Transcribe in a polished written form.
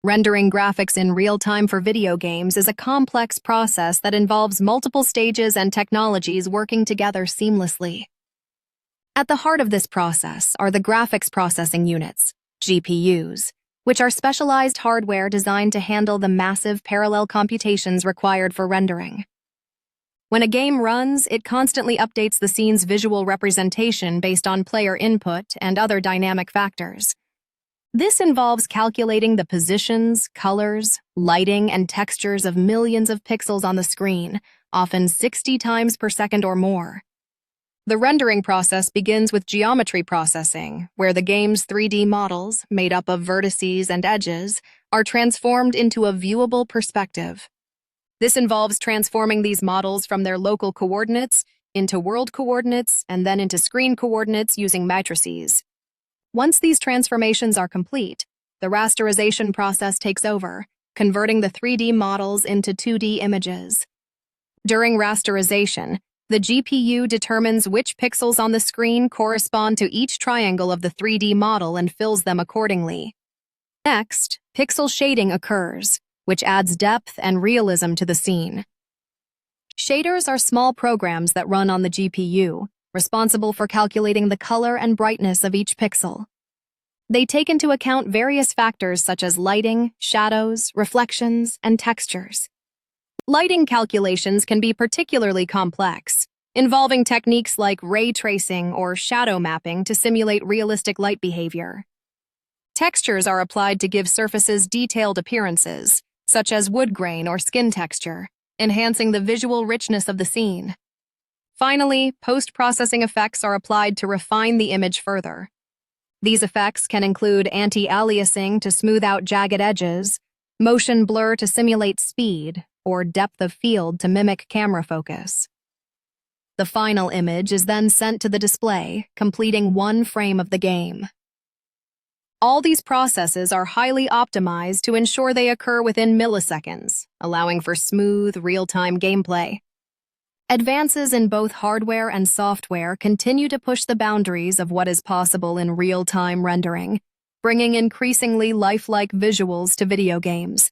Rendering graphics in real time for video games is a complex process that involves multiple stages and technologies working together seamlessly. At the heart of this process are the graphics processing units, GPUs, which are specialized hardware designed to handle the massive parallel computations required for rendering. When a game runs, it constantly updates the scene's visual representation based on player input and other dynamic factors. This involves calculating the positions, colors, lighting, and textures of millions of pixels on the screen, often 60 times per second or more. The rendering process begins with geometry processing, where the game's 3D models, made up of vertices and edges, are transformed into a viewable perspective. This involves transforming these models from their local coordinates into world coordinates and then into screen coordinates using matrices. Once these transformations are complete, the rasterization process takes over, converting the 3D models into 2D images. During rasterization, the GPU determines which pixels on the screen correspond to each triangle of the 3D model and fills them accordingly. Next, pixel shading occurs, which adds depth and realism to the scene. Shaders are small programs that run on the GPU, responsible for calculating the color and brightness of each pixel. They take into account various factors such as lighting, shadows, reflections, and textures. Lighting calculations can be particularly complex, involving techniques like ray tracing or shadow mapping to simulate realistic light behavior. Textures are applied to give surfaces detailed appearances, such as wood grain or skin texture, enhancing the visual richness of the scene. Finally, post-processing effects are applied to refine the image further. These effects can include anti-aliasing to smooth out jagged edges, motion blur to simulate speed, or depth of field to mimic camera focus. The final image is then sent to the display, completing one frame of the game. All these processes are highly optimized to ensure they occur within milliseconds, allowing for smooth, real-time gameplay. Advances in both hardware and software continue to push the boundaries of what is possible in real-time rendering, bringing increasingly lifelike visuals to video games.